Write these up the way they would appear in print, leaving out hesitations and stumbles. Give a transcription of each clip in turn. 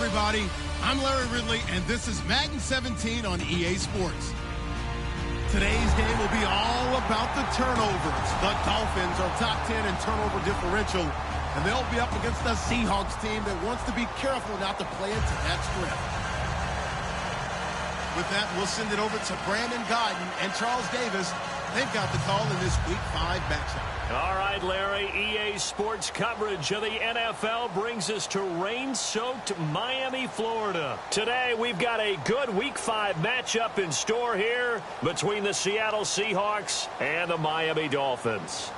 everybody. I'm Larry Ridley, and this is Madden 17 on EA Sports. Today's game will be all about the turnovers. The Dolphins are top 10 in turnover differential, and they'll be up against the Seahawks team that wants to be careful not to play into that script. With that, we'll send it over to Brandon Godden and Charles Davis. They've got the call in this Week 5 matchup. All right, Larry, EA Sports coverage of the NFL brings us to rain-soaked Miami, Florida. Today, we've got a good Week 5 matchup in store here between the Seattle Seahawks and the Miami Dolphins.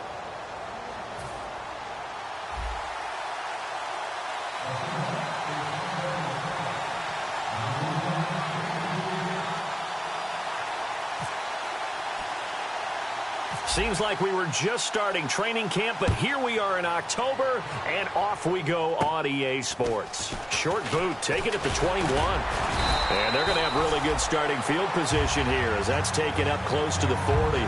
Seems like we were just starting training camp, but here we are in October, and off we go on EA Sports. Short boot, take it at the 21. And they're going to have really good starting field position here as that's taken up close to the 40.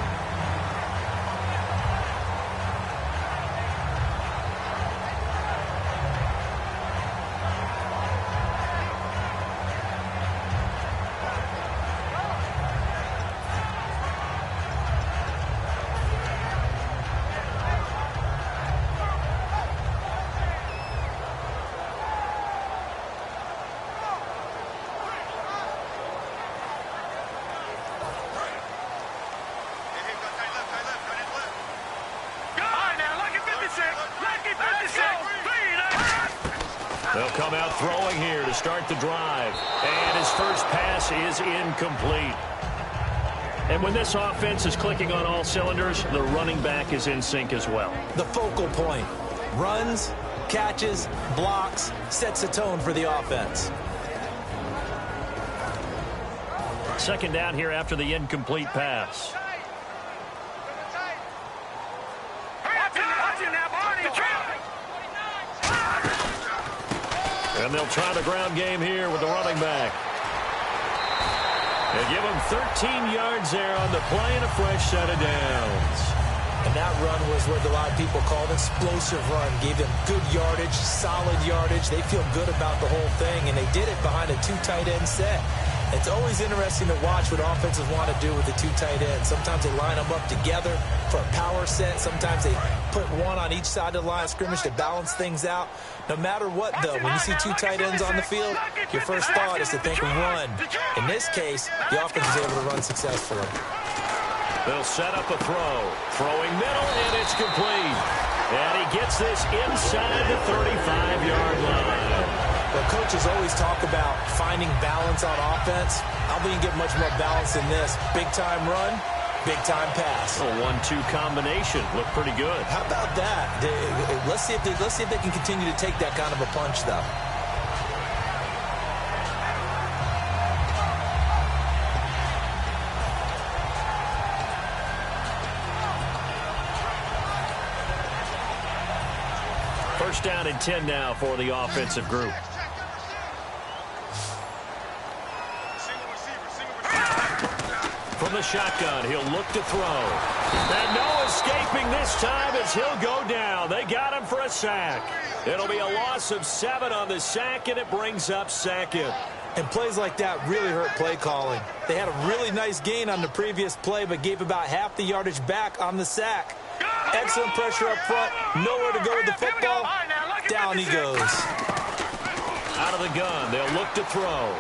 They'll come out throwing here to start the drive. And his first pass is incomplete. And when this offense is clicking on all cylinders, the running back is in sync as well. The focal point. Runs, catches, blocks, sets the tone for the offense. Second down here after the incomplete pass. And they'll try the ground game here with the running back. They give him 13 yards there on the play and a fresh set of downs. And that run was what a lot of people called an explosive run. Gave them good yardage, solid yardage. They feel good about the whole thing, and they did it behind a two tight end set. It's always interesting to watch what offenses want to do with the two tight ends. Sometimes they line them up together for a power set. Sometimes they put one on each side of the line of scrimmage to balance things out. No matter what, though, when you see two tight ends on the field, your first thought is to think of run. In this case, the offense is able to run successfully. They'll set up a throw. Throwing middle, and it's complete. And he gets this inside the 35-yard line. Well, coaches always talk about finding balance on offense. I don't think you get much more balance than this. Big-time run, big-time pass. A 1-2 combination. Look pretty good. How about that? Let's see if they can continue to take that kind of a punch, though. First down and 10 now for the offensive group. From the shotgun, he'll look to throw. And no escaping this time as he'll go down. They got him for a sack. It'll be a loss of 7 on the sack, and it brings up second. And plays like that really hurt play calling. They had a really nice gain on the previous play, but gave about half the yardage back on the sack. Excellent pressure up front. Nowhere to go with the football. Down he goes. Out of the gun, they'll look to throw.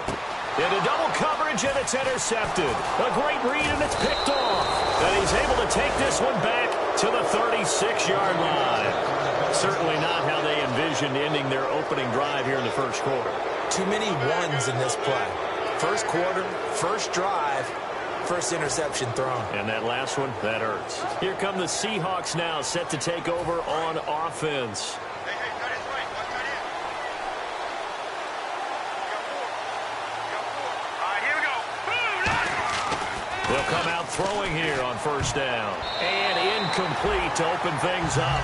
Into double coverage, and it's intercepted. A great read, and it's picked off. And he's able to take this one back to the 36-yard line. Certainly not how they envisioned ending their opening drive here in the first quarter. Too many ones in this play. First quarter, first drive, first interception thrown. And that last one, that hurts. Here come the Seahawks now, set to take over on offense. They'll come out throwing here on first down. And incomplete to open things up.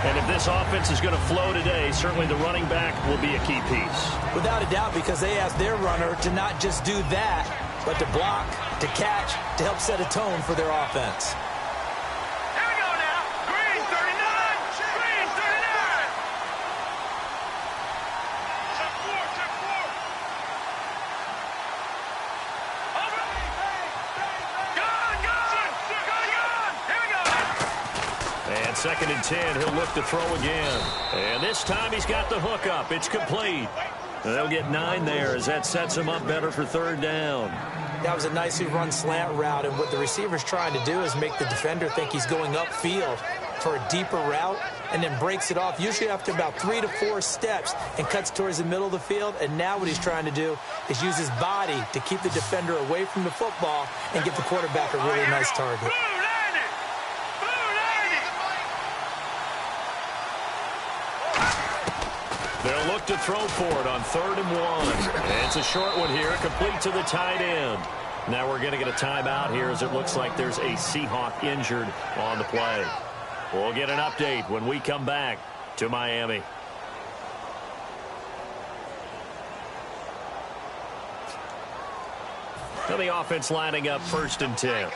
And if this offense is going to flow today, certainly the running back will be a key piece. Without a doubt, because they asked their runner to not just do that, but to block, to catch, to help set a tone for their offense. Here we go now. Green 39. Green 39. At 2nd and 10, he'll look to throw again. And this time he's got the hook up. It's complete. They'll get 9 there as that sets him up better for 3rd down. That was a nicely run slant route, and what the receiver's trying to do is make the defender think he's going upfield for a deeper route and then breaks it off, usually after about 3 to 4 steps, and cuts towards the middle of the field. And now what he's trying to do is use his body to keep the defender away from the football and give the quarterback a really nice target. They'll look to throw for it on 3rd and 1. And it's a short one here, complete to the tight end. Now we're going to get a timeout here as it looks like there's a Seahawk injured on the play. We'll get an update when we come back to Miami. Now the offense lining up 1st and 10.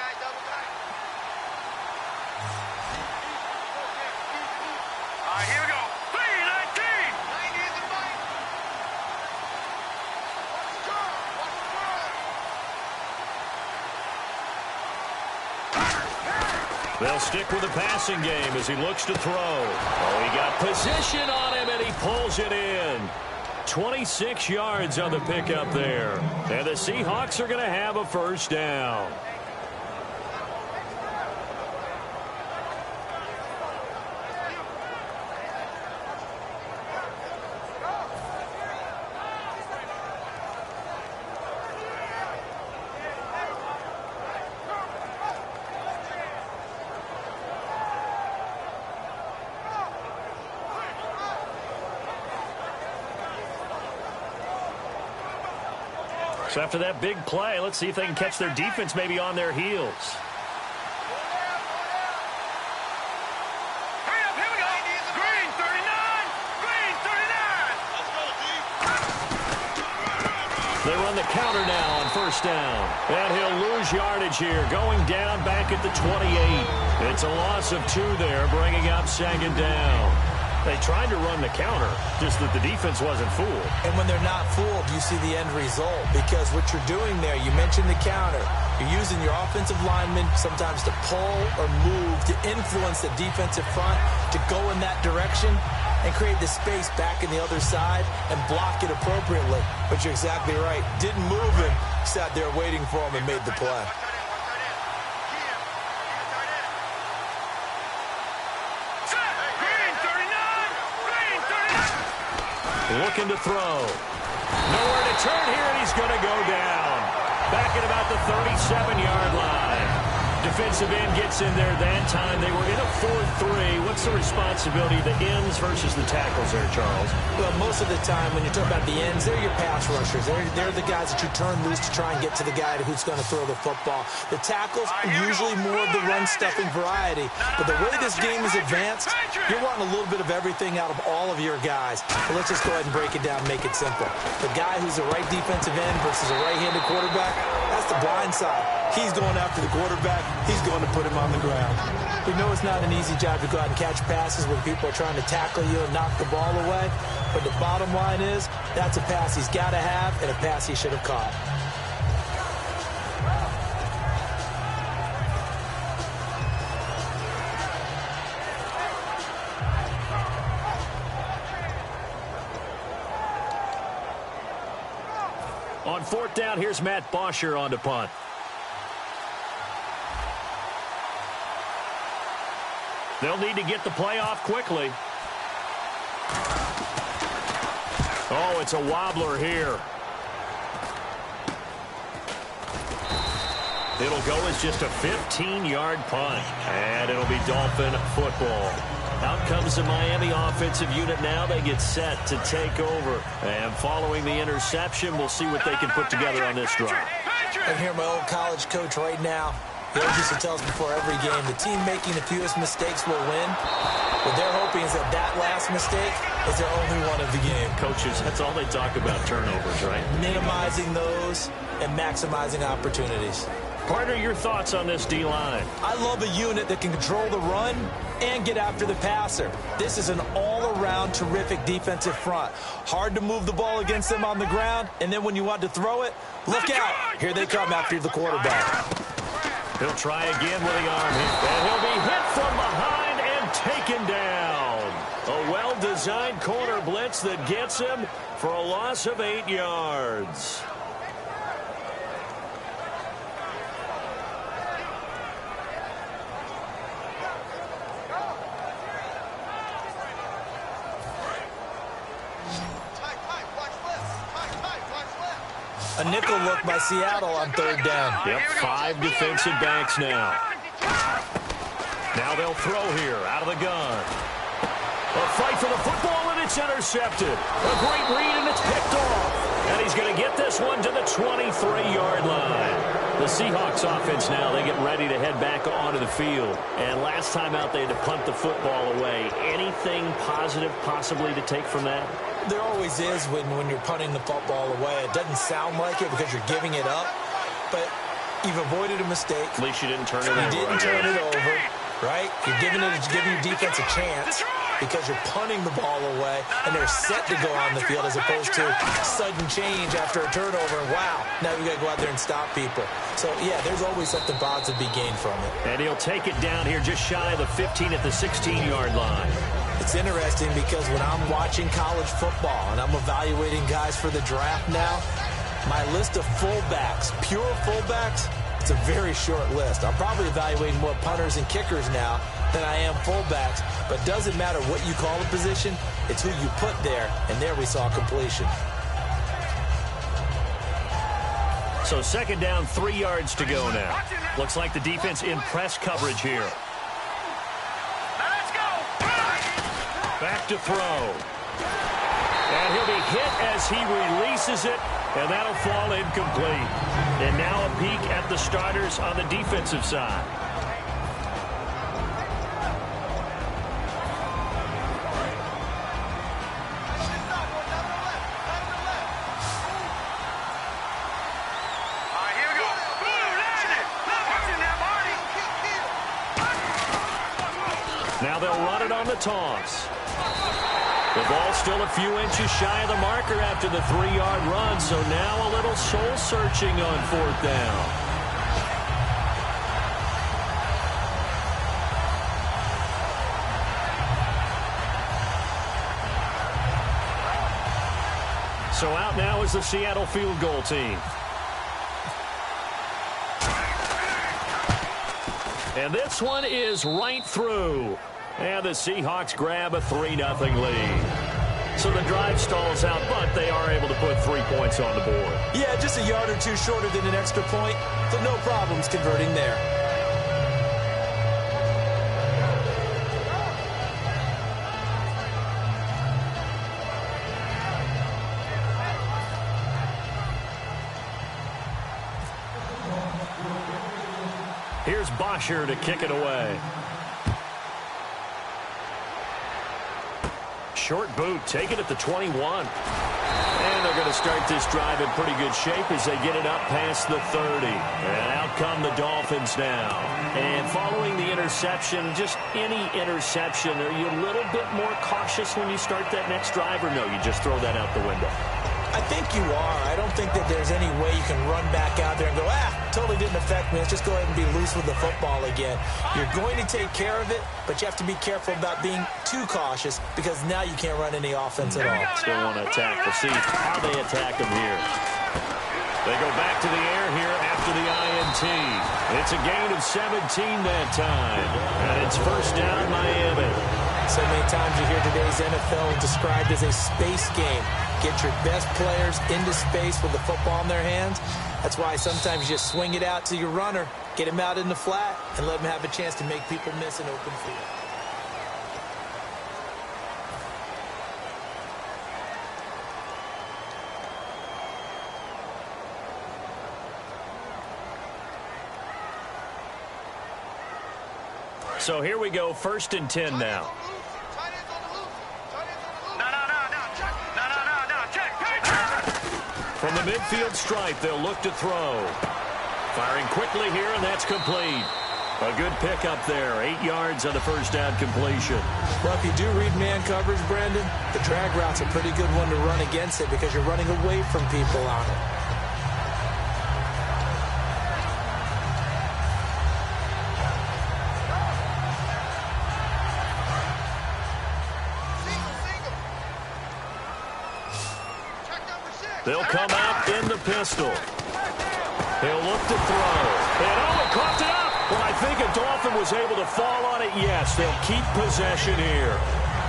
They'll stick with the passing game as he looks to throw. Oh, he got position on him, and he pulls it in. 26 yards on the pickup there. And the Seahawks are going to have a 1st down. So after that big play, let's see if they can catch their defense maybe on their heels. Hurry up, here we go. Green 39. Green 39. They run the counter now on 1st down. And he'll lose yardage here, going down back at the 28. It's a loss of 2 there, bringing up 2nd down. They tried to run the counter, just that the defense wasn't fooled. And when they're not fooled, you see the end result, because what you're doing there, you mentioned the counter. You're using your offensive linemen sometimes to pull or move to influence the defensive front to go in that direction and create the space back in the other side and block it appropriately. But you're exactly right. Didn't move him, sat there waiting for him and made the play. Looking to throw. Nowhere to turn here, and he's going to go down. Back at about the 37-yard line. Defensive end gets in there that time. They were in a 4-3. What's the responsibility of the ends versus the tackles there, Charles? Well, most of the time when you talk about the ends, they're your pass rushers. They're the guys that you turn loose to try and get to the guy who's going to throw the football. The tackles are usually more of the run-stuffing variety. But the way this game is advanced, you're wanting a little bit of everything out of all of your guys. But let's just go ahead and break it down and make it simple. The guy who's a right defensive end versus a right-handed quarterback, that's the blind side. He's going after the quarterback. He's going to put him on the ground. We know it's not an easy job to go out and catch passes when people are trying to tackle you and knock the ball away. But the bottom line is, that's a pass he's got to have and a pass he should have caught. On 4th down, here's Matt Bosher on to punt. They'll need to get the play off quickly. Oh, it's a wobbler here. It'll go as just a 15-yard punt, and it'll be Dolphin football. Out comes the Miami offensive unit now. They get set to take over. And following the interception, we'll see what they can put together on this drive. I hear my old college coach right now. He always used to tell us before every game, the team making the fewest mistakes will win. What they're hoping is that that last mistake is their only one of the game. Coaches, that's all they talk about, turnovers, right? Minimizing those and maximizing opportunities. Partner, your thoughts on this D-line? I love a unit that can control the run and get after the passer. This is an all-around terrific defensive front. Hard to move the ball against them on the ground, and then when you want to throw it, look out. Here they come after the quarterback. He'll try again with the arm hit, and he'll be hit from behind and taken down. A well-designed corner blitz that gets him for a loss of 8 yards. A nickel look by Seattle on 3rd down. Yep, 5 defensive backs now. Now they'll throw here out of the gun. A fight for the football, and it's intercepted. A great read, and it's picked off. And he's going to get this one to the 23-yard line. The Seahawks offense now, they get ready to head back onto the field. And last time out, they had to punt the football away. Anything positive possibly to take from that? There always is when you're punting the football away. It doesn't sound like it because you're giving it up, but you've avoided a mistake. At least you didn't turn it over. You didn't turn it over, right? You're giving your defense a chance because you're punting the ball away, and they're set to go on the field as opposed to sudden change after a turnover, and wow, now we got to go out there and stop people. So, yeah, there's always something positive to be gained from it. And he'll take it down here just shy of the 15 at the 16-yard line. It's interesting because when I'm watching college football and I'm evaluating guys for the draft now, my list of fullbacks, pure fullbacks, it's a very short list. I'm probably evaluating more punters and kickers now than I am fullbacks, but it doesn't matter what you call a position, it's who you put there, and there we saw completion. So 2nd down, 3 yards to go now. Looks like the defense in press coverage here. Back to throw. And he'll be hit as he releases it, and that'll fall incomplete. And now a peek at the starters on the defensive side. Now they'll run it on the toss. The ball still a few inches shy of the marker after the 3-yard run, so now a little soul-searching on 4th down. So out now is the Seattle field goal team. And this one is right through. And the Seahawks grab a 3-0 lead. So the drive stalls out, but they are able to put 3 points on the board. Yeah, just a yard or two shorter than an extra point, so no problems converting there. Here's Bosher to kick it away. Short boot, take it at the 21. And they're going to start this drive in pretty good shape as they get it up past the 30. And out come the Dolphins now. And following the interception, just any interception, are you a little bit more cautious when you start that next drive, or no, you just throw that out the window? I think you are. I don't think that there's any way you can run back out there and go, totally didn't affect me. Let's just go ahead and be loose with the football again. You're going to take care of it, but you have to be careful about being too cautious because now you can't run any offense at all. Still want to attack. We'll see how they attack them here. They go back to the air here after the INT. It's a gain of 17 that time. And it's 1st down, Miami. So many times you hear today's NFL described as a space game. Get your best players into space with the football in their hands. That's why sometimes you just swing it out to your runner, get him out in the flat, and let him have a chance to make people miss an open field. So here we go, 1st and 10 now. From the midfield stripe, they'll look to throw. Firing quickly here, and that's complete. A good pickup there, 8 yards on the 1st down completion. Well, if you do read man coverage, Brandon, the drag route's a pretty good one to run against it because you're running away from people on it. They'll come out in the pistol. He'll look to throw. And he coughed it up. Well, I think a Dolphin was able to fall on it. Yes, they'll keep possession here.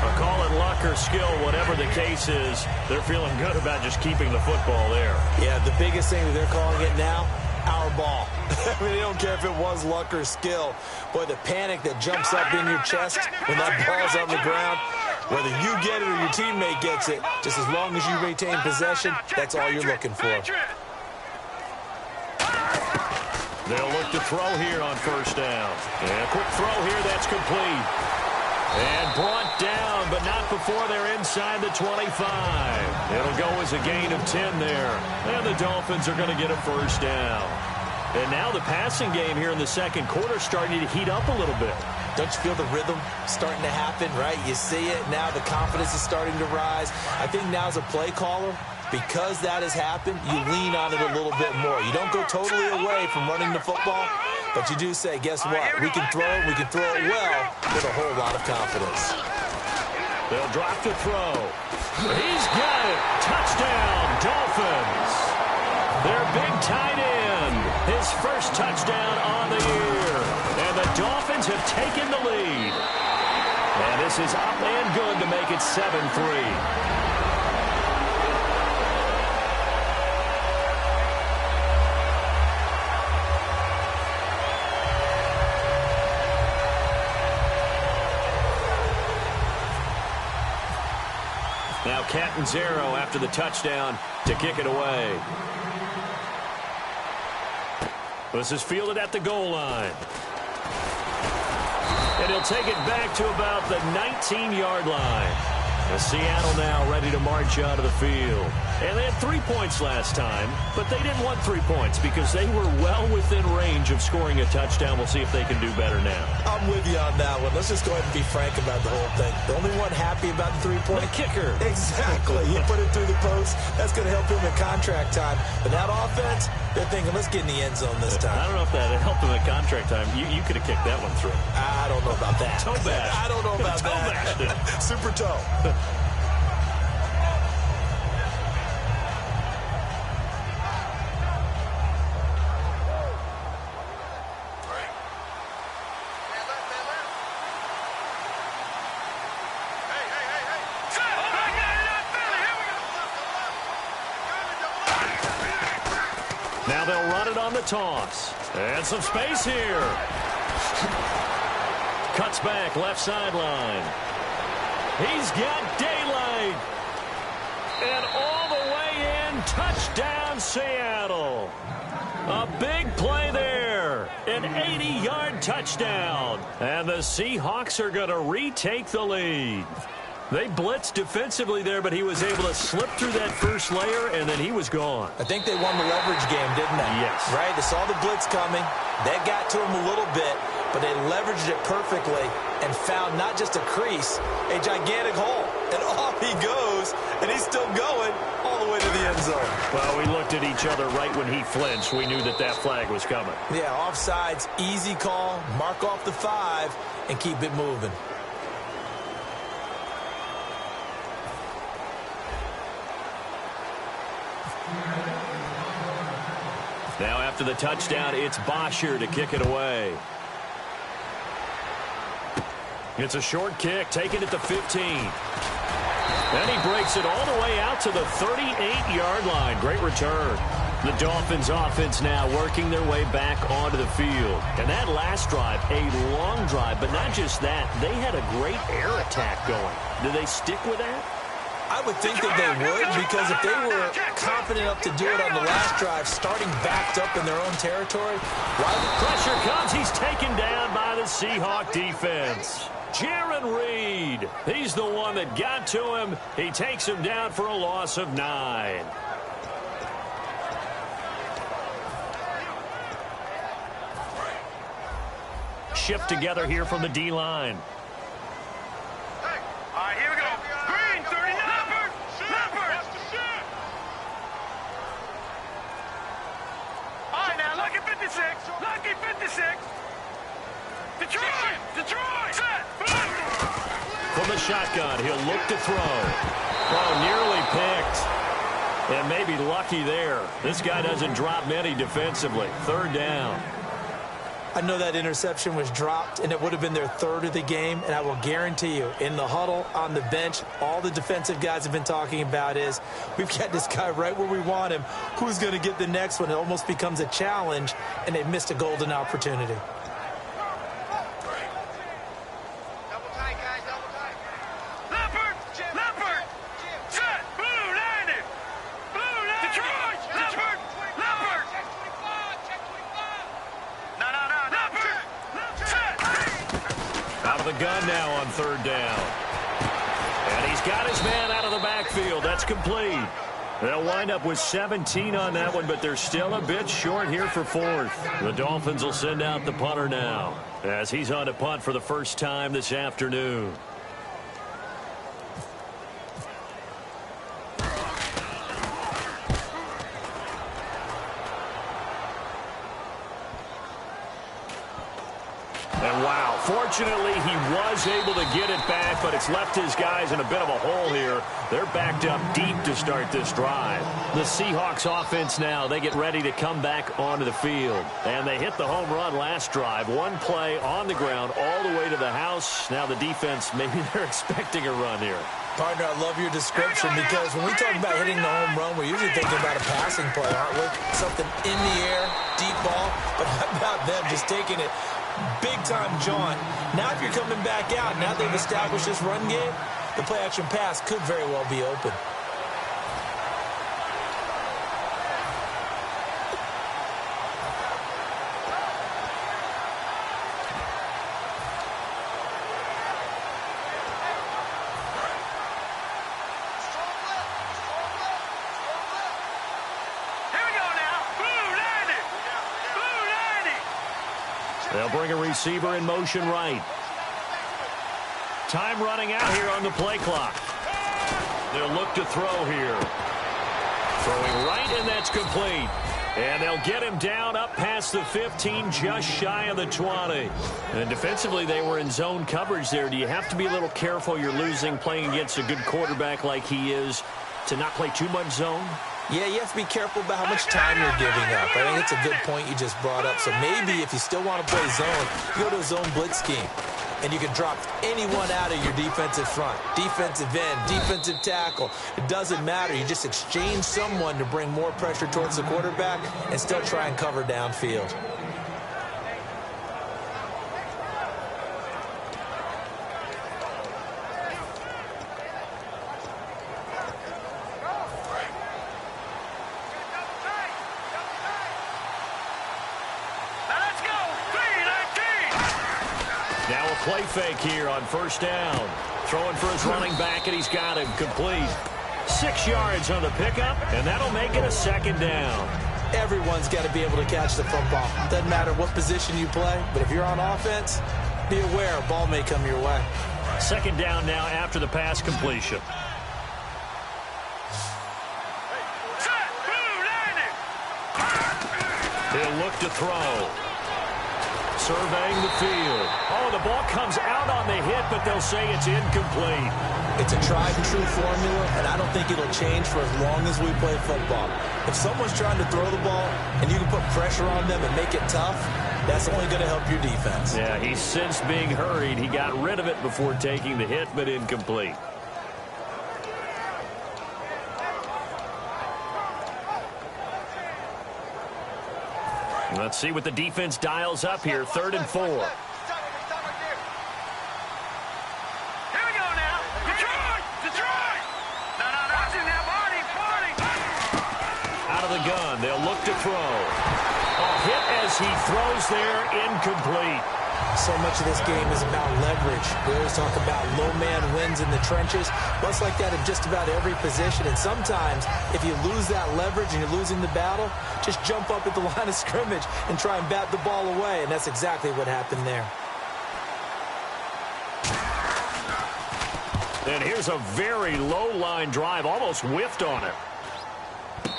Or call it luck or skill, whatever the case is. They're feeling good about just keeping the football there. Yeah, the biggest thing that they're calling it now, our ball. I mean, they don't care if it was luck or skill. Boy, the panic that jumps up in your chest when that ball's on the ground, whether you get it or your teammate gets it, just as long as you retain possession, that's all you're looking for. They'll look to throw here on first down. And a quick throw here, that's complete. And brought down, but not before they're inside the 25. It'll go as a gain of 10 there. And the Dolphins are going to get a first down. And now the passing game here in the second quarter starting to heat up a little bit. Don't you feel the rhythm starting to happen, right? You see it now. The confidence is starting to rise. I think now as a play caller, because that has happened, you lean on it a little bit more. You don't go totally away from running the football, but you do say, guess what? We can throw it. We can throw it well with a whole lot of confidence. They'll drop to throw. He's got it. Touchdown, Dolphins. Their big tight end. His first touchdown on the year. And the Dolphins have taken the lead. And this is up and good to make it 7-3. Now Catanzaro after the touchdown to kick it away. This is fielded at the goal line. And he'll take it back to about the 19-yard line. And Seattle now ready to march out of the field. And they had 3 points last time, but they didn't want 3 points because they were well within range of scoring a touchdown. We'll see if they can do better now. I'm with you on that one. Let's just go ahead and be frank about the whole thing. The only one happy about the 3-point? The kicker. Exactly. You put it through the post. That's going to help him in contract time. But that offense, they're thinking, let's get in the end zone this time. I don't know if that helped him at contract time. You could have kicked that one through. I don't know about that. Toe bash. I don't know about toe that. Super toe. Now they'll run it on the toss. And some space here. Cuts back, left sideline. He's got daylight. And all the way in, touchdown Seattle. A big play there. An 80-yard touchdown. And the Seahawks are going to retake the lead. They blitzed defensively there, but he was able to slip through that first layer, and then he was gone. I think they won the leverage game, didn't they? Yes. Right? They saw the blitz coming. That got to him a little bit, but they leveraged it perfectly and found not just a crease, a gigantic hole. And off he goes, and he's still going all the way to the end zone. Well, we looked at each other right when he flinched. We knew that that flag was coming. Yeah, offsides, easy call, mark off the 5, and keep it moving. Now after the touchdown, it's Bosher to kick it away. It's a short kick, taken at the 15. And he breaks it all the way out to the 38-yard line. Great return. The Dolphins offense now working their way back onto the field. And that last drive, a long drive, but not just that. They had a great air attack going. Do they stick with that? I would think that they would, because if they were confident enough to do it on the last drive, starting backed up in their own territory, why would pressure comes? He's taken down by the Seahawk defense. Jaron Reed, he's the one that got to him. He takes him down for a loss of 9. Shift together here from the D-line. All right, here we go. Green, 39. Leopard. All right, now, lucky 56. Lucky 56. Detroit. Set. From the shotgun, he'll look to throw. Oh, nearly picked. And maybe lucky there. This guy doesn't drop many defensively. Third down. I know that interception was dropped, and it would have been their third of the game, and I will guarantee you, in the huddle, on the bench, all the defensive guys have been talking about is, we've got this guy right where we want him. Who's going to get the next one? It almost becomes a challenge, and they've missed a golden opportunity. The gun now on third down. And he's got his man out of the backfield. That's complete. They'll wind up with 17 on that one, but they're still a bit short here for fourth. The Dolphins will send out the punter now as he's on to punt for the first time this afternoon. And wow, fortunately he was able to get it back, but it's left his guys in a bit of a hole here. They're backed up deep to start this drive. The Seahawks offense now, they get ready to come back onto the field. And they hit the home run last drive. One play on the ground all the way to the house. Now the defense, maybe they're expecting a run here. Partner, I love your description because when we talk about hitting the home run, we're usually thinking about a passing play, aren't we? Something in the air, deep ball, but how about them just taking it big-time jaunt. Now if you're coming back out, now they've established this run game, the play-action pass could very well be open. They'll bring a receiver in motion right. Time running out here on the play clock. They'll look to throw here. Throwing right, and that's complete. And they'll get him down up past the 15, just shy of the 20. And defensively, they were in zone coverage there. Do you have to be a little careful? You're losing playing against a good quarterback like he is to not play too much zone? Yeah, you have to be careful about how much time you're giving up. I think it's a good point you just brought up. So maybe if you still want to play zone, you go to a zone blitz scheme. And you can drop anyone out of your defensive front. Defensive end, defensive tackle. It doesn't matter. You just exchange someone to bring more pressure towards the quarterback and still try and cover downfield. Play fake here on first down. Throwing for his running back, and he's got him complete. 6 yards on the pickup, and that'll make it a second down. Everyone's got to be able to catch the football. Doesn't matter what position you play, but if you're on offense, be aware a ball may come your way. Second down now after the pass completion. He'll look to throw. Surveying the field. Oh, the ball comes out on the hit, but they'll say it's incomplete. It's a tried-and-true formula, and I don't think it'll change for as long as we play football. If someone's trying to throw the ball and you can put pressure on them and make it tough, that's only going to help your defense. Yeah, he's since being hurried. He got rid of it before taking the hit, but incomplete. Let's see what the defense dials up here. 3rd and 4. Here we go now. Detroit! No. Watching now, Marty. Out of the gun. They'll look to throw. A hit as he throws there. Incomplete. So much of this game is about leverage. We always talk about low man wins in the trenches. Well, it's like that in just about every position. And sometimes, if you lose that leverage and you're losing the battle, just jump up at the line of scrimmage and try and bat the ball away. And that's exactly what happened there. And here's a very low-line drive, almost whiffed on it.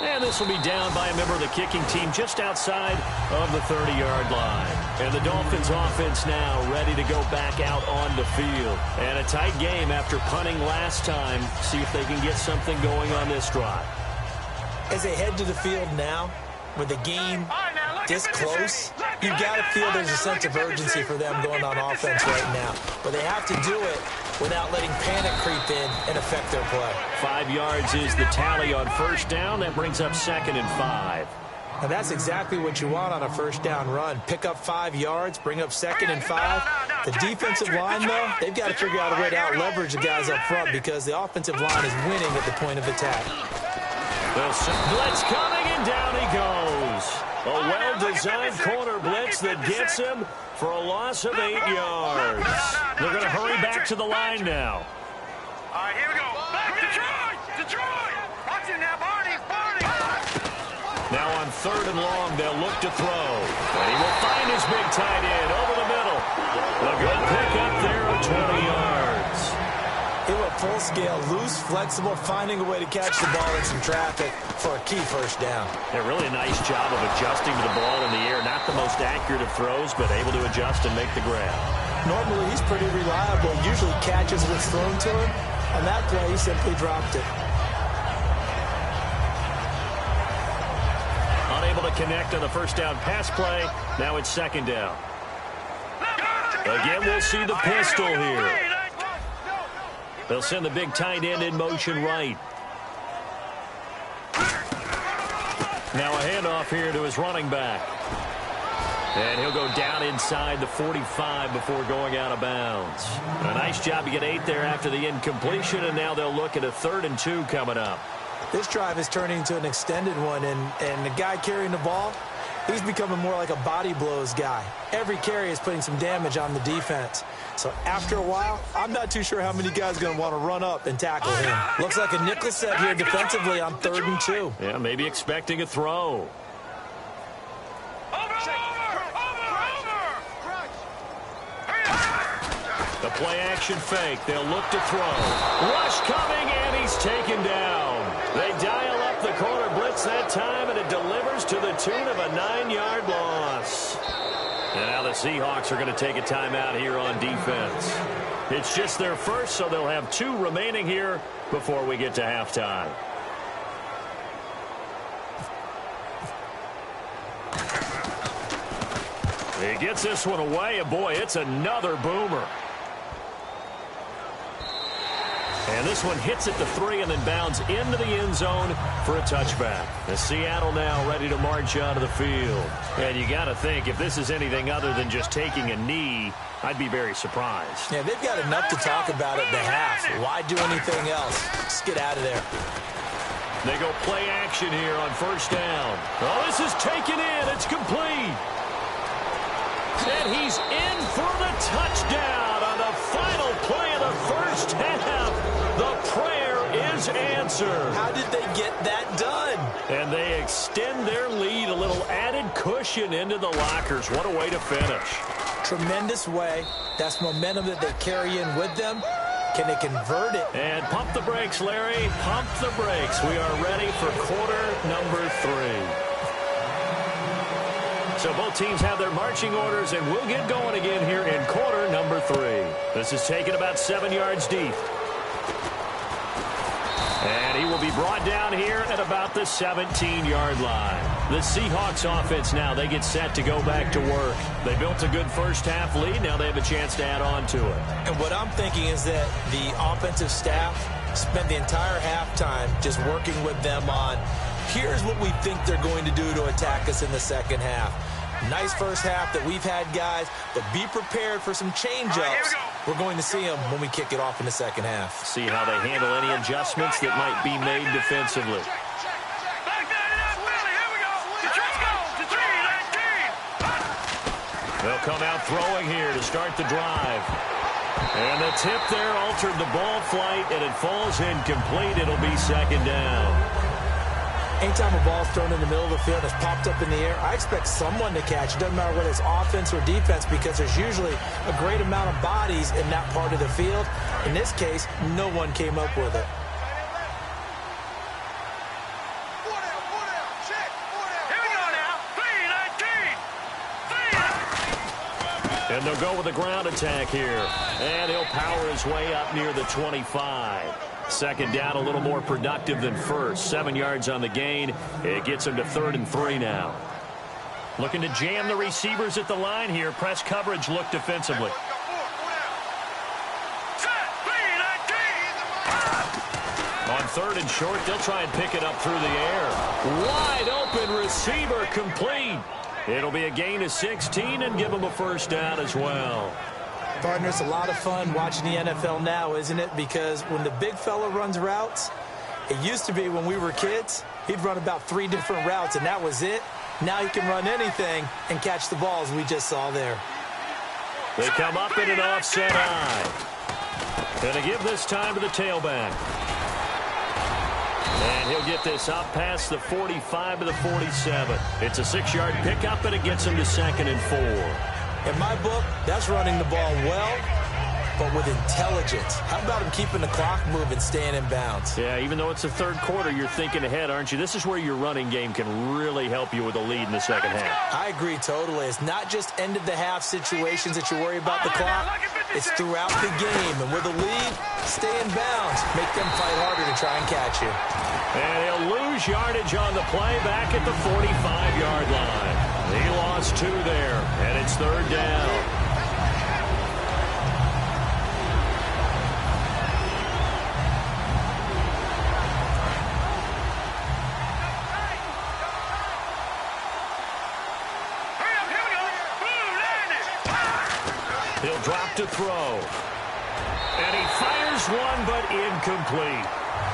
And this will be down by a member of the kicking team just outside of the 30-yard line. And the Dolphins offense now ready to go back out on the field. And a tight game after punting last time. See if they can get something going on this drive. As they head to the field now, with the game this close, you've got to feel there's a sense of urgency for them going on offense right now. But they have to do it without letting panic creep in and affect their play. 5 yards is the tally on first down. That brings up 2nd and 5. And that's exactly what you want on a first down run. Pick up 5 yards, bring up 2nd and 5. The defensive line, though, they've got to figure out a way to out-leverage the guys up front because the offensive line is winning at the point of attack. Blitz coming, and down he goes. A well-designed corner blitz that gets him for a loss of 8 yards. They're going to hurry back to the line now. All right, here we go. Detroit! Watch him now, Barney! Now on 3rd and long, they'll look to throw. And he will find his big tight end over the middle. A good pick up there of 20 yards. They were full scale, loose, flexible, finding a way to catch the ball in some traffic for a key first down. Yeah, really a nice job of adjusting to the ball in the air. Not the most accurate of throws, but able to adjust and make the grab. Normally, he's pretty reliable. Usually catches what's thrown to him. On that play, he simply dropped it. Unable to connect on the first down pass play. Now it's 2nd down. Again, we'll see the pistol here. They'll send the big tight end in motion right. Now a handoff here to his running back. And he'll go down inside the 45 before going out of bounds. A nice job to get 8 there after the incompletion, and now they'll look at a 3rd and 2 coming up. This drive is turning into an extended one, and the guy carrying the ball, he's becoming more like a body blows guy. Every carry is putting some damage on the defense. So after a while, I'm not too sure how many guys are going to want to run up and tackle him. Looks like a nickel set here defensively on 3rd and 2. Yeah, maybe expecting a throw. The play action fake. They'll look to throw. Rush coming, and he's taken down. They dial up the corner blitz that time, and it delivers to the tune of a 9-yard loss. And now the Seahawks are going to take a timeout here on defense. It's just their first, so they'll have 2 remaining here before we get to halftime. He gets this one away, and boy, it's another boomer. And this one hits at the 3 and then bounds into the end zone for a touchback. The Seattle now ready to march out of the field. And you got to think, if this is anything other than just taking a knee, I'd be very surprised. Yeah, they've got enough to talk about at the half. Why do anything else? Just get out of there. They go play action here on first down. Oh, this is taken in. It's complete. And he's in for the touchdown on the final play of the first half. The prayer is answered. How did they get that done? And they extend their lead, a little added cushion into the lockers. What a way to finish. Tremendous way. That's momentum that they carry in with them. Can they convert it? And pump the brakes, Larry. Pump the brakes. We are ready for quarter number 3. So both teams have their marching orders, and we'll get going again here in quarter number 3. This is taken about 7 yards deep. And he will be brought down here at about the 17-yard line. The Seahawks offense now, they get set to go back to work. They built a good first-half lead. Now they have a chance to add on to it. And what I'm thinking is that the offensive staff spent the entire halftime just working with them on, here's what we think they're going to do to attack us in the second half. Nice first half that we've had, guys, but be prepared for some change-ups. We're going to see them when we kick it off in the second half. See how they handle any adjustments that might be made defensively. They'll come out throwing here to start the drive. And the tip there altered the ball flight, and it falls incomplete. It'll be 2nd down. Anytime a ball's thrown in the middle of the field and it's popped up in the air, I expect someone to catch. It doesn't matter whether it's offense or defense, because there's usually a great amount of bodies in that part of the field. In this case, no one came up with it. And they'll go with a ground attack here. And he'll power his way up near the 25. Second down, a little more productive than first. 7 yards on the gain. It gets them to 3rd and 3 now. Looking to jam the receivers at the line here. Press coverage look defensively. On 3rd and short, they'll try and pick it up through the air. Wide open receiver complete. It'll be a gain of 16 and give them a first down as well. Partner, it's a lot of fun watching the NFL now, isn't it? Because when the big fella runs routes, it used to be when we were kids, he'd run about 3 different routes, and that was it. Now he can run anything and catch the balls we just saw there. They come up in an offset eye. Going to give this time to the tailback. And he'll get this up past the 45 to the 47. It's a 6-yard pickup, and it gets him to 2nd and 4. In my book, that's running the ball well, but with intelligence. How about him keeping the clock moving, staying in bounds? Yeah, even though it's the 3rd quarter, you're thinking ahead, aren't you? This is where your running game can really help you with a lead in the second half. I agree totally. It's not just end-of-the-half situations that you worry about the clock. It's throughout the game. And with a lead, stay in bounds. Make them fight harder to try and catch you. And he'll lose yardage on the play back at the 45-yard line. He lost 2 there, and it's 3rd down. He'll drop to throw. And he fires one, but incomplete.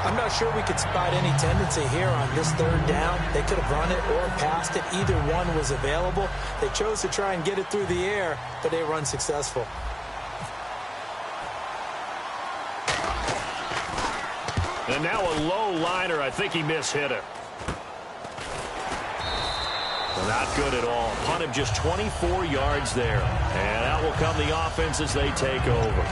I'm not sure we could spot any tendency here on this 3rd down. They could have run it or passed it. Either one was available. They chose to try and get it through the air, but they were unsuccessful. And now a low liner. I think he mishit it. Not good at all. Punt of just 24 yards there. And out will come the offense as they take over.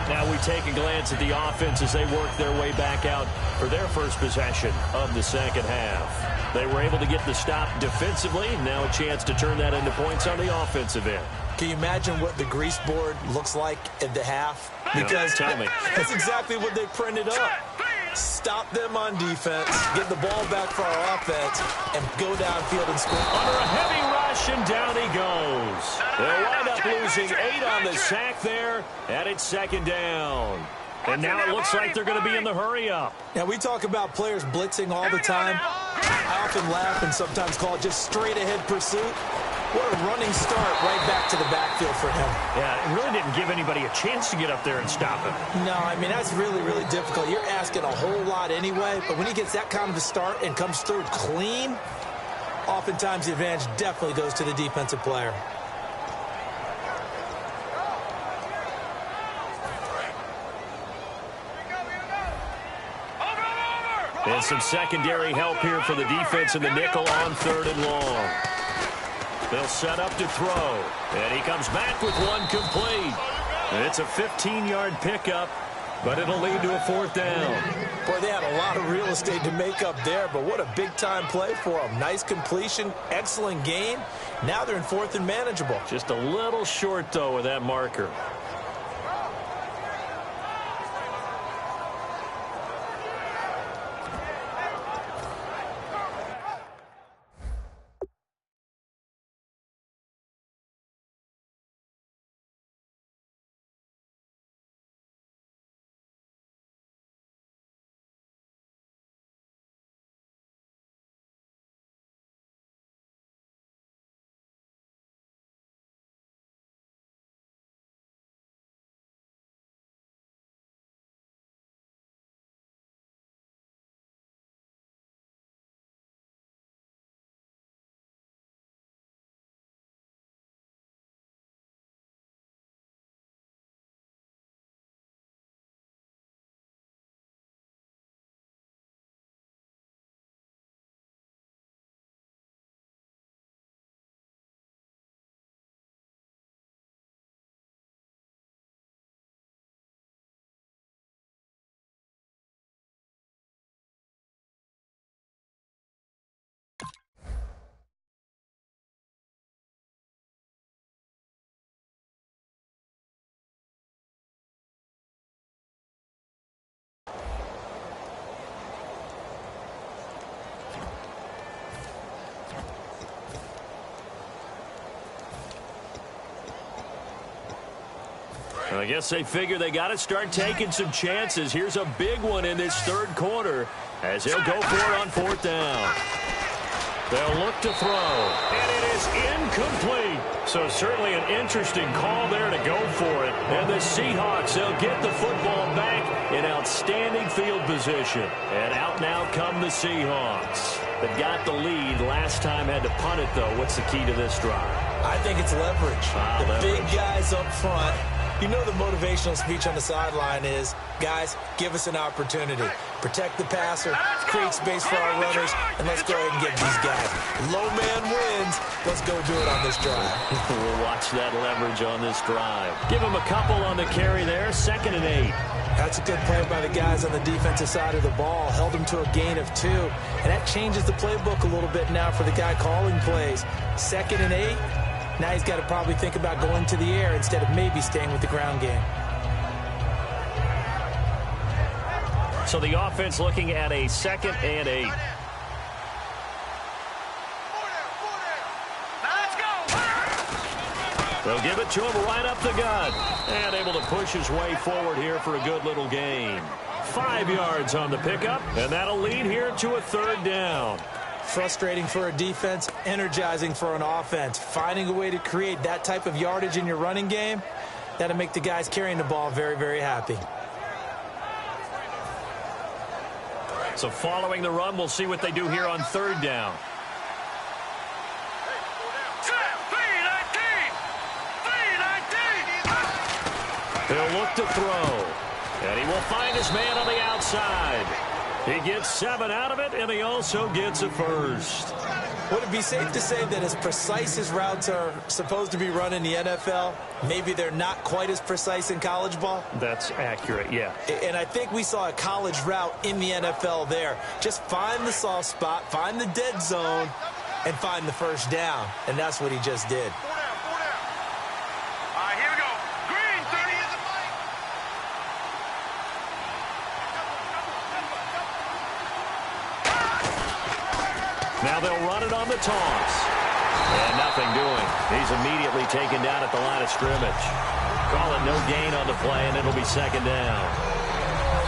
Now we take a glance at the offense as they work their way back out for their first possession of the second half. They were able to get the stop defensively. Now a chance to turn that into points on the offensive end. Can you imagine what the grease board looks like at the half? Because tell me. That's exactly what they printed up. Stop them on defense, get the ball back for our offense, and go downfield and score. Under a heavy rush, and down he goes. They'll wind up losing 8 on the sack there, and it's 2nd down. And now it looks like they're going to be in the hurry-up. Now, we talk about players blitzing all the time. I often laugh and sometimes call it just straight-ahead pursuit. What a running start right back to the backfield for him. Yeah, it really didn't give anybody a chance to get up there and stop him. No, I mean, that's really, really difficult. You're asking a whole lot anyway, but when he gets that kind of a start and comes through clean, oftentimes the advantage definitely goes to the defensive player. And some secondary help here for the defense in the nickel on 3rd and long. They'll set up to throw. And he comes back with one complete. And it's a 15-yard pickup, but it'll lead to a 4th down. Boy, they had a lot of real estate to make up there, but what a big-time play for them. Nice completion, excellent gain. Now they're in 4th and manageable. Just a little short, though, with that marker. I guess they figure they got to start taking some chances. Here's a big one in this third quarter as they'll go for it on fourth down. They'll look to throw, and it is incomplete. So certainly an interesting call there to go for it. And the Seahawks, they'll get the football back in outstanding field position. And out now come the Seahawks. They've got the lead. Last time had to punt it, though. What's the key to this drive? I think it's leverage. Big guys up front. You know the motivational speech on the sideline is, guys, give us an opportunity. Protect the passer, create space for our runners, and let's go ahead and get these guys. Low man wins. Let's go do it on this drive. We'll watch that leverage on this drive. Give them a couple on the carry there. 2nd and 8. That's a good play by the guys on the defensive side of the ball. Held them to a gain of 2. And that changes the playbook a little bit now for the guy calling plays. 2nd and 8. Now he's got to probably think about going to the air instead of maybe staying with the ground game. So the offense looking at a 2nd and 8. They'll give it to him right up the gut. And able to push his way forward here for a good little gain. 5 yards on the pickup, and that'll lead here to a 3rd down. Frustrating for a defense, energizing for an offense. Finding a way to create that type of yardage in your running game, that'll make the guys carrying the ball very, very happy. So following the run, we'll see what they do here on 3rd down. He'll look to throw, and he will find his man on the outside. He gets 7 out of it, and he also gets a first. Would it be safe to say that as precise as routes are supposed to be run in the NFL, maybe they're not quite as precise in college ball? That's accurate, yeah. And I think we saw a college route in the NFL there. Just find the soft spot, find the dead zone, and find the first down. And that's what he just did. Now they'll run it on the toss. And nothing doing. He's immediately taken down at the line of scrimmage. Call it no gain on the play, and it'll be 2nd down.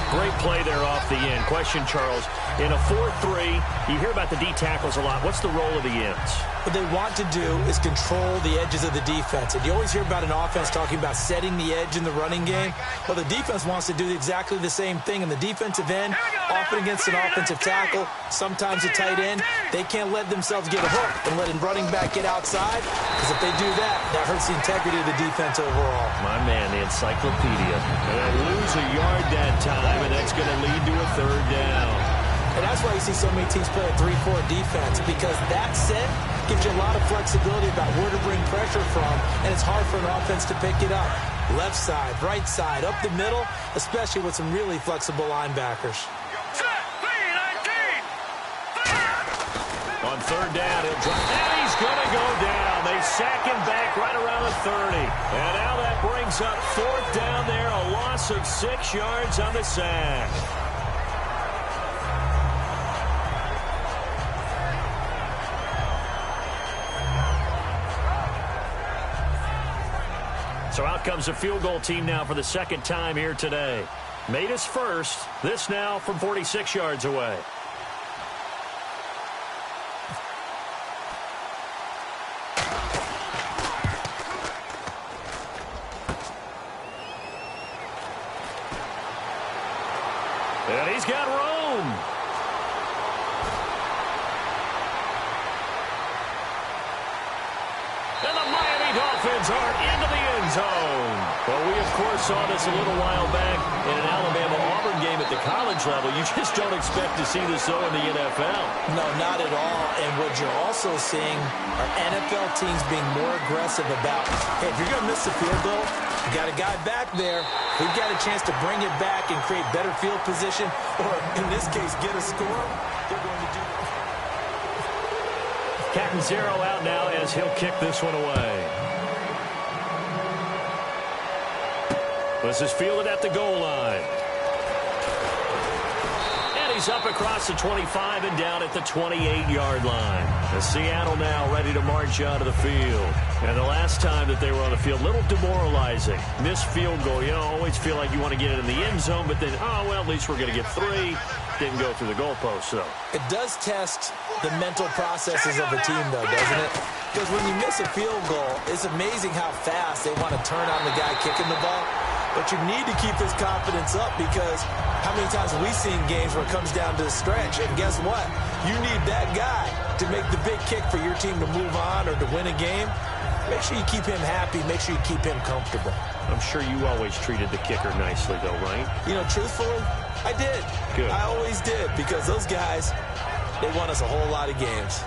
Great play there off the end. Question, Charles, in a 4-3, you hear about the D tackles a lot. What's the role of the ends? What they want to do is control the edges of the defense. And you always hear about an offense talking about setting the edge in the running game. Well, the defense wants to do exactly the same thing. And the defensive end, often against an offensive tackle, sometimes a tight end, they can't let themselves get hooked and let a running back get outside. Because if they do that, that hurts the integrity of the defense overall. My man, the encyclopedia. And they lose a yard that time, and that's going to lead to a 3rd down. And that's why you see so many teams play a 3-4 defense, because that set gives you a lot of flexibility about where to bring pressure from, and it's hard for an offense to pick it up. Left side, right side, up the middle, especially with some really flexible linebackers. On 3rd down, he'll drop, and he's going to go down. They sack him back right around the 30. And now that brings up 4th down there, a loss of 6 yards on the sack. So out comes a field goal team now for the 2nd time here today. Made his first. This now from 46 yards away. And he's got room. And the Miami Dolphins are into the end zone. Well, we, of course, saw this a little while back in an Alabama-Auburn game at the college level. You just don't expect to see this, though, in the NFL. No, not at all. And what you're also seeing are NFL teams being more aggressive about, hey, if you're going to miss the field goal, you got a guy back there. We've got a chance to bring it back and create better field position, or in this case, get a score. They're going to do that. Captain Zero out now as he'll kick this one away. This is fielded at the goal line. And He's up across the 25 and down at the 28-yard line. And Seattle now ready to march out of the field. And the last time that they were on the field, a little demoralizing. Missed field goal. You know, always feel like you want to get it in the end zone, but then, oh, well, at least we're going to get 3. Didn't go through the goalpost, though. It does test the mental processes of a team, though, doesn't it? Because when you miss a field goal, it's amazing how fast they want to turn on the guy kicking the ball. But you need to keep his confidence up, because how many times have we seen games where it comes down to the stretch? And guess what? You need that guy to make the big kick for your team to move on or to win a game. Make sure you keep him happy. Make sure you keep him comfortable. I'm sure you always treated the kicker nicely, though, right? You know, truthfully, I did. Good. I always did, because those guys, they won us a whole lot of games.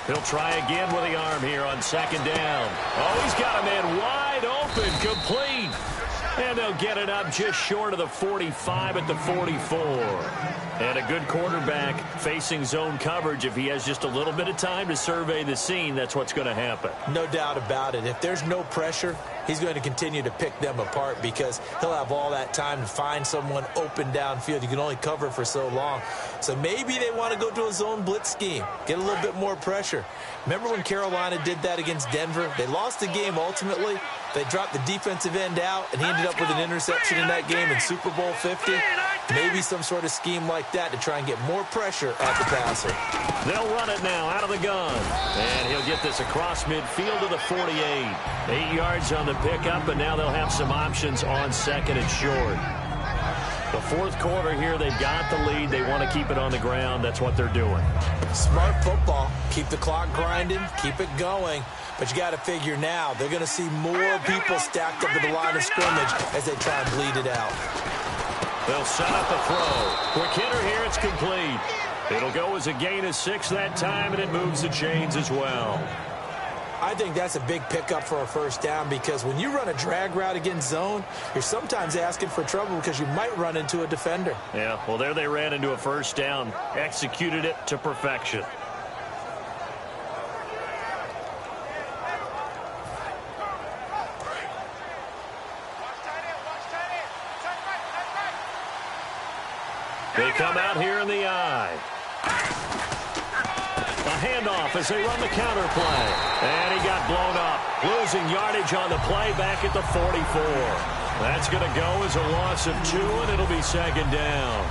He'll try again with the arm here on second down. Oh, he's got a man wide open, complete. And they'll get it up just short of the 45 at the 44. And a good quarterback facing zone coverage. If he has just a little bit of time to survey the scene, that's what's going to happen. No doubt about it. If there's no pressure, he's going to continue to pick them apart, because he'll have all that time to find someone open downfield. You can only cover for so long. So maybe they want to go to a zone blitz scheme, get a little bit more pressure. Remember when Carolina did that against Denver? They lost the game ultimately. They dropped the defensive end out, and he ended up with an interception in that game in Super Bowl 50. Maybe some sort of scheme like that to try and get more pressure at the passer. They'll run it now out of the gun. And he'll get this across midfield to the 48. 8 yards on the pickup, and now they'll have some options on second and short. The fourth quarter here, they've got the lead. They want to keep it on the ground. That's what they're doing. Smart football. Keep the clock grinding. Keep it going. But you got to figure now, they're going to see more people stacked up at the line of scrimmage as they try and bleed it out. They'll set up the throw. Quick hitter here, it's complete. It'll go as a gain of 6 that time, and it moves the chains as well. I think that's a big pickup for a first down, because when you run a drag route against zone, you're sometimes asking for trouble because you might run into a defender. Yeah, well, there they ran into a first down, executed it to perfection. They come out here in the eye. A handoff as they run the counter play. And he got blown up. Losing yardage on the play back at the 44. That's going to go as a loss of 2, and it'll be second down.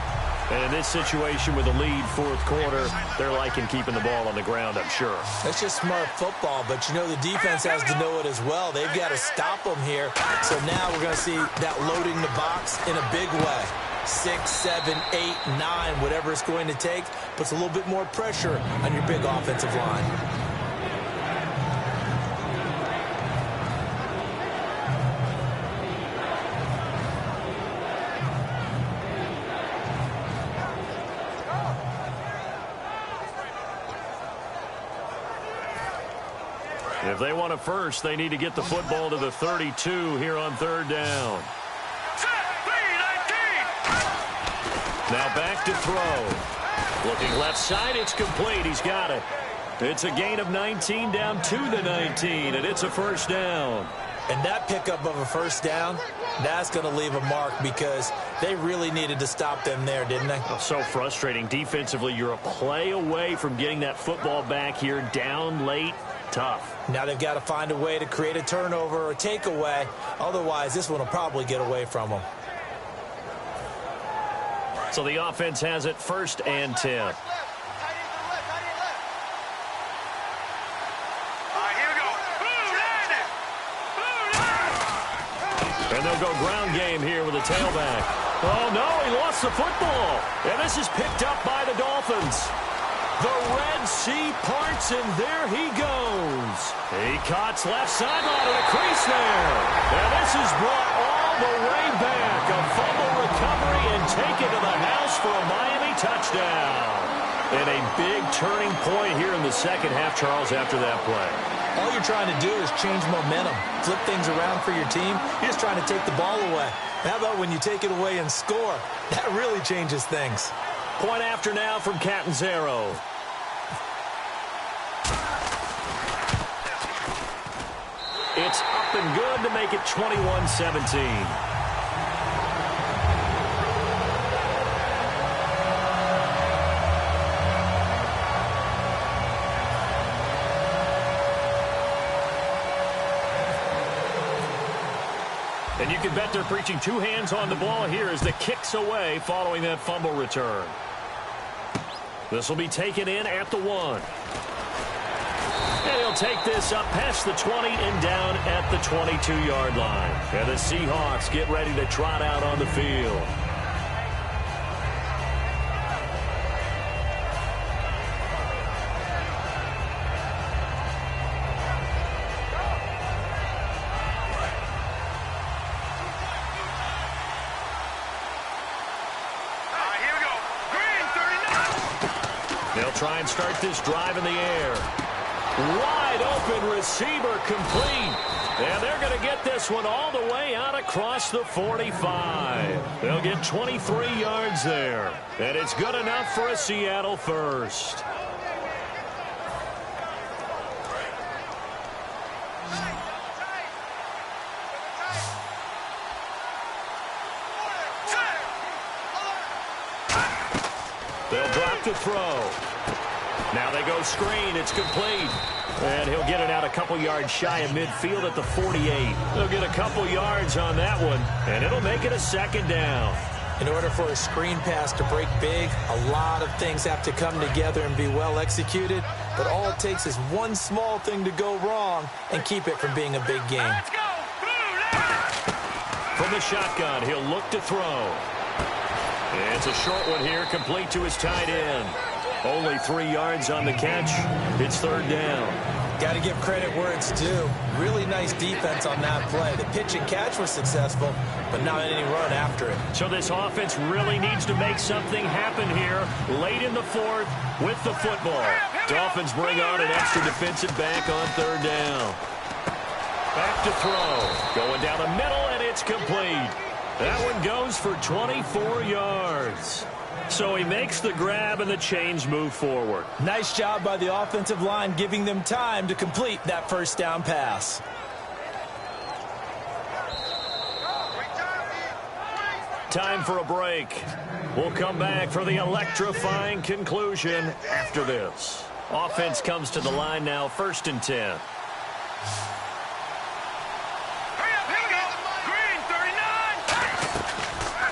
And in this situation with the lead fourth quarter, they're liking keeping the ball on the ground, I'm sure. That's just smart football, but you know the defense has to know it as well. They've got to stop them here. So now we're going to see that loading the box in a big way. 6, 7, 8, 9, whatever it's going to take, puts a little bit more pressure on your big offensive line. If they want a first, they need to get the football to the 32 here on third down. Now back to throw. Looking left side, it's complete. He's got it. It's a gain of 19 down to the 19, and it's a first down. And that pickup of a first down, that's going to leave a mark, because they really needed to stop them there, didn't they? Oh, so frustrating. Defensively, you're a play away from getting that football back here, down late. Tough. Now they've got to find a way to create a turnover or a takeaway. Otherwise, this one will probably get away from them. So the offense has it first and 10. All right, here we go. And they'll go ground game here with a tailback. Oh, no, he lost the football. And this is picked up by the Dolphins. The Red Sea parts, and there he goes. He cuts left sideline and a crease there. And this is brought all the way back. A fumble recovery and taken to the house for a Miami touchdown. And a big turning point here in the second half, Charles, after that play. All you're trying to do is change momentum, flip things around for your team. You're just trying to take the ball away. How about when you take it away and score? That really changes things. Point after now from Catanzaro. It's up and good to make it 21-17. And you can bet they're preaching two hands on the ball here as the kick's away following that fumble return. This will be taken in at the 1. And he'll take this up past the 20 and down at the 22-yard line. And the Seahawks get ready to trot out on the field. They'll try and start this drive in the air. Wide open receiver complete. And they're going to get this one all the way out across the 45. They'll get 23 yards there. And it's good enough for a Seattle first. They'll drop to throw. Now they go screen. It's complete. And he'll get it out a couple yards shy of midfield at the 48. They'll get a couple yards on that one, and it'll make it a second down. In order for a screen pass to break big, a lot of things have to come together and be well executed. But all it takes is one small thing to go wrong and keep it from being a big game. Let's go! From the shotgun, he'll look to throw. It's a short one here, complete to his tight end. Only 3 yards on the catch. It's third down. Got to give credit where it's due. Really nice defense on that play. The pitch and catch was successful, but not any run after it. So this offense really needs to make something happen here late in the fourth with the football. Dolphins bring on an extra defensive back on third down. Back to throw. Going down the middle, and it's complete. That one goes for 24 yards. So he makes the grab and the chains move forward. Nice job by the offensive line giving them time to complete that first down pass. Time for a break. We'll come back for the electrifying conclusion after this. Offense comes to the line now, 1st and 10.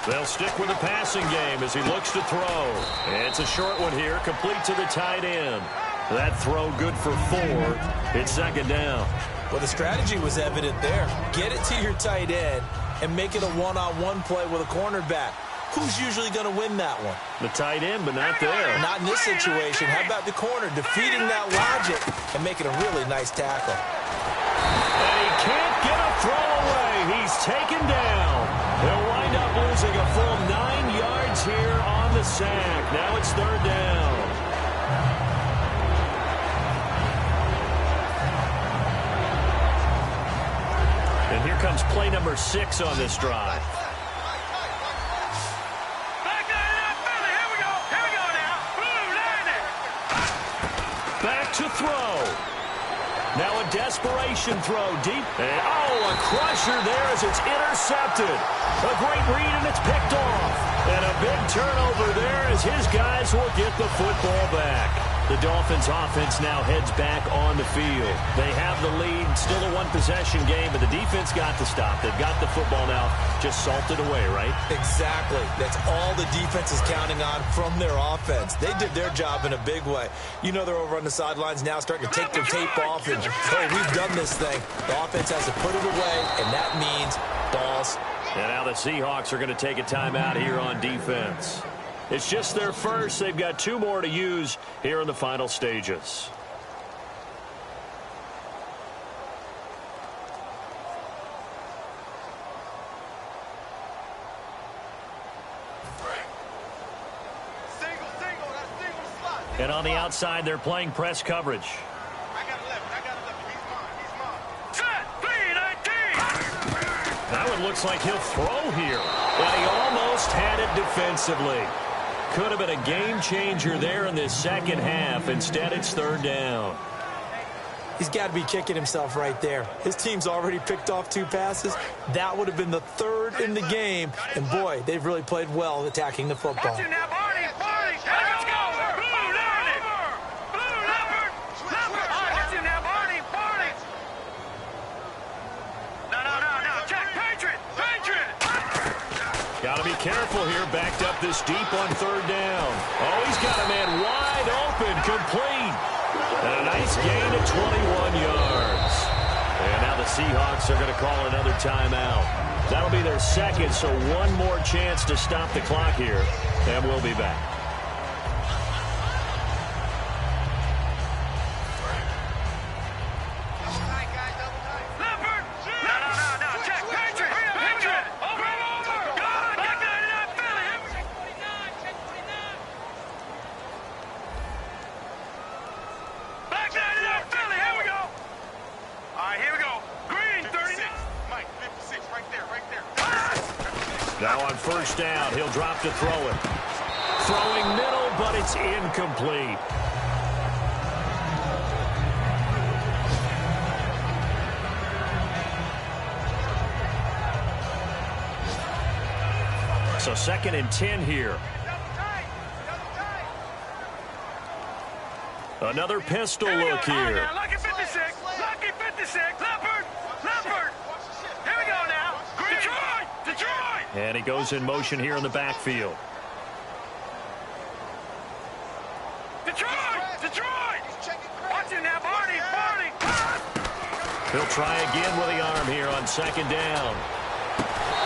They'll stick with the passing game as he looks to throw. And it's a short one here, complete to the tight end. That throw good for 4. It's second down. Well, the strategy was evident there. Get it to your tight end and make it a one-on-one play with a cornerback. Who's usually going to win that one? The tight end, but not there. Not in this situation. How about the corner defeating that logic and making a really nice tackle? And he can't get a throw away. He's taken down. He'll wind up losing a full 9 yards here on the sack. Now it's third down. And here comes play number 6 on this drive. Back to throw. Now a desperation throw deep. And, a crusher there as it's intercepted. A great read, and it's picked off. And a big turnover there as his guys will get the football back. The Dolphins offense now heads back on the field. They have the lead, still a one-possession game, but the defense got to stop. They've got the football now just salted away, right? Exactly. That's all the defense is counting on from their offense. They did their job in a big way. You know they're over on the sidelines now starting to take their tape off and, hey, we've done this thing. The offense has to put it away, and that means balls. And now the Seahawks are going to take a timeout here on defense. It's just their first. They've got 2 more to use here in the final stages. And on the outside, they're playing press coverage. That one looks like he'll throw here. But he almost had it defensively. Could have been a game changer there in this second half. Instead, it's third down. He's got to be kicking himself right there. His team's already picked off 2 passes. That would have been the 3rd in the game. And, boy, they've really played well attacking the football. Watch it now, Barney. Let's go. Blue, leopard. Blue, leopard. Watch it now, Barney. No. Check. Patriot. Got to be careful here. Backed up this deep on 3rd down. Oh, he's got a man wide open. Complete. And a nice gain of 21 yards. And now the Seahawks are going to call another timeout. That'll be their 2nd, so one more chance to stop the clock here. And we'll be back. Now on 1st down, he'll drop to throw it. Throwing middle, but it's incomplete. So 2nd and 10 here. Another pistol look here. Lucky 56. Leopard. Here we go now. Detroit. And he goes in motion here in the backfield. Detroit. Watch it now, Barney. He'll try again with the arm here on 2nd down.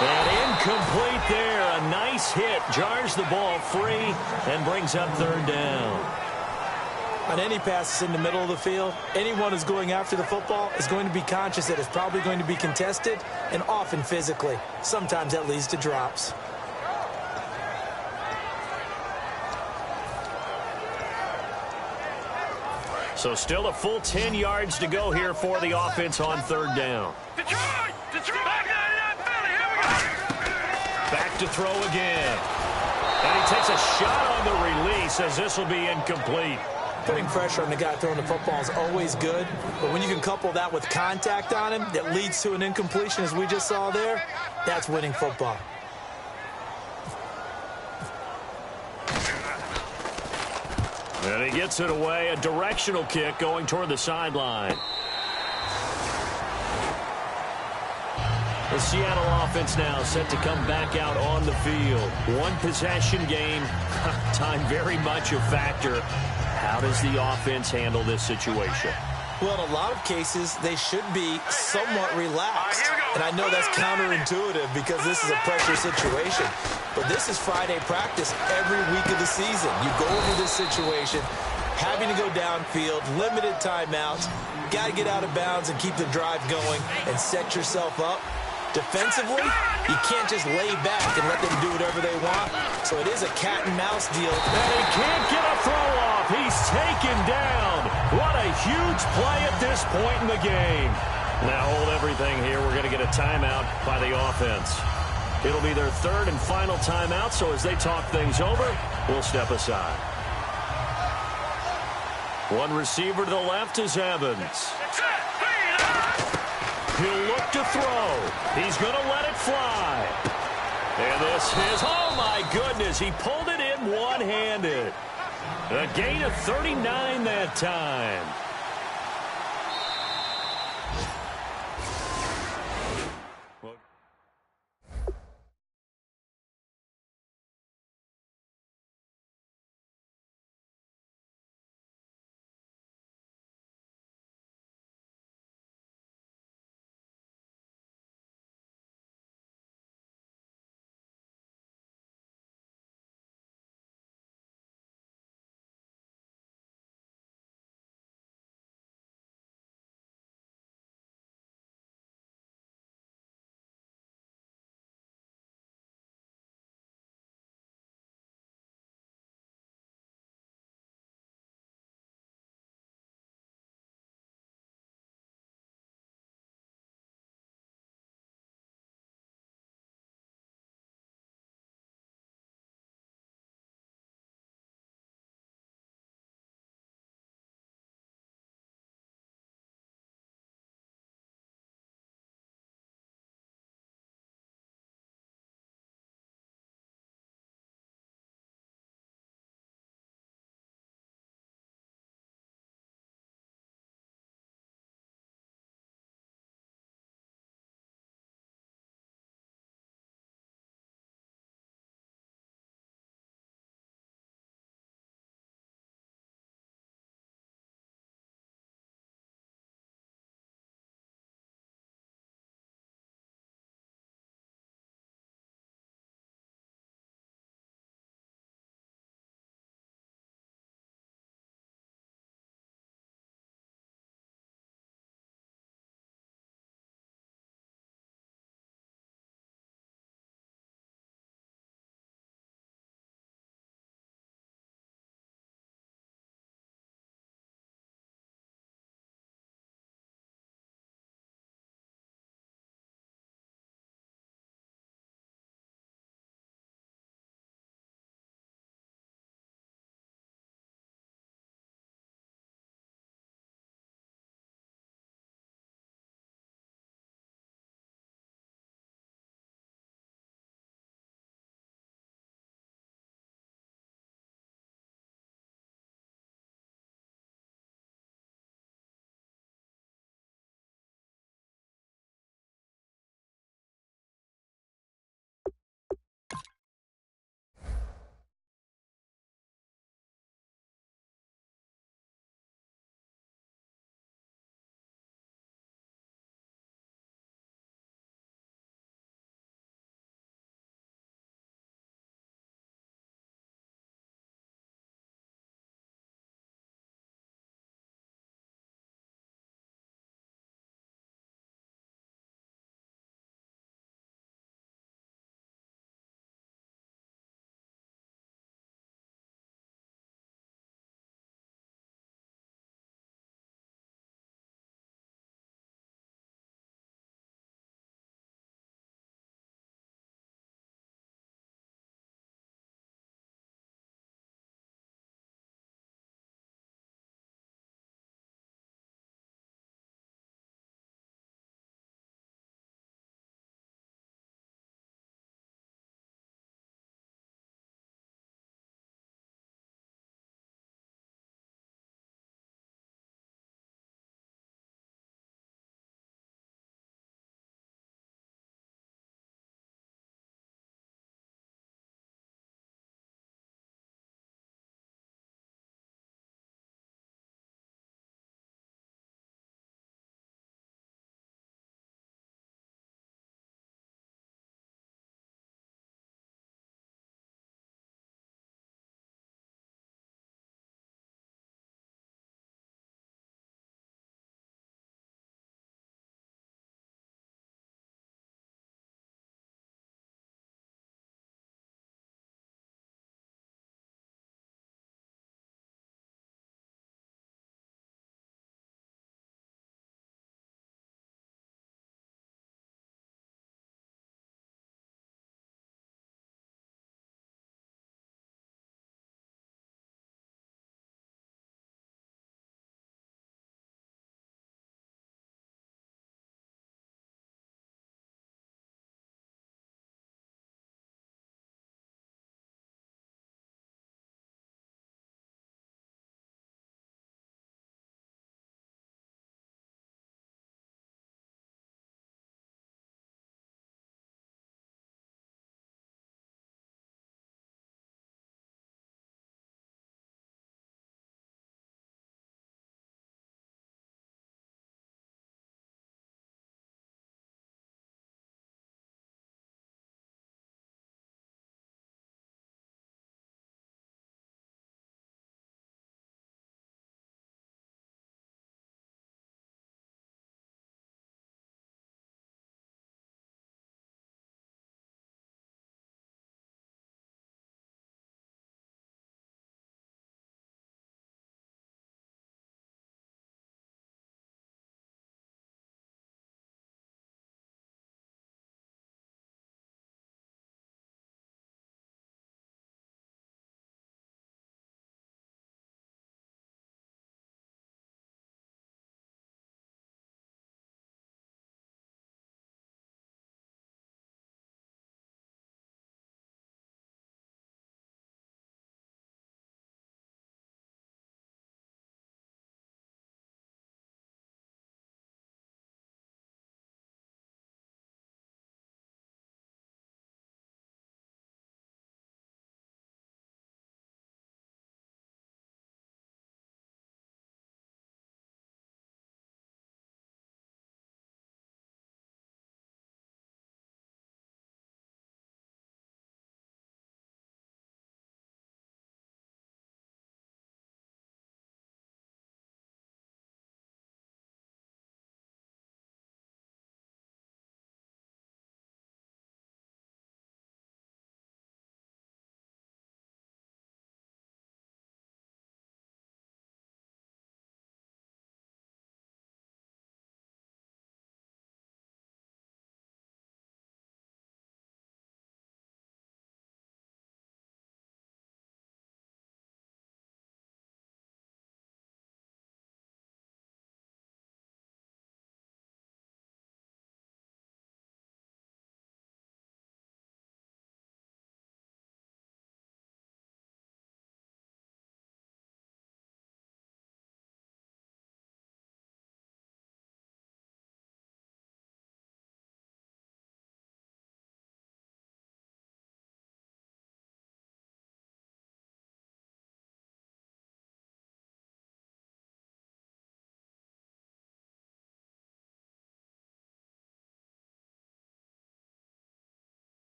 And incomplete there. A nice hit. Jars the ball free and brings up 3rd down. On any passes in the middle of the field, anyone who's going after the football is going to be conscious that it's probably going to be contested and often physically. Sometimes that leads to drops. So still a full 10 yards to go here for the offense on 3rd down. Detroit. Back to throw again. And he takes a shot on the release as this will be incomplete. Putting pressure on the guy throwing the football is always good, but when you can couple that with contact on him that leads to an incompletion, as we just saw there, that's winning football. And he gets it away, a directional kick going toward the sideline. The Seattle offense now set to come back out on the field. One possession game, time very much a factor. How does the offense handle this situation? Well, in a lot of cases, they should be somewhat relaxed. And I know that's counterintuitive because this is a pressure situation. But this is Friday practice every week of the season. You go over this situation, having to go downfield, limited timeouts, got to get out of bounds and keep the drive going and set yourself up. Defensively, you can't just lay back and let them do whatever they want. So it is a cat and mouse deal. And he can't get a throw off. He's taken down. What a huge play at this point in the game. Now hold everything here. We're going to get a timeout by the offense. It'll be their 3rd and final timeout, so as they talk things over, we'll step aside. One receiver to the left is Evans. He'll look to throw. He's going to let it fly. And this is, oh my goodness, he pulled it in one-handed. A gain of 39 that time.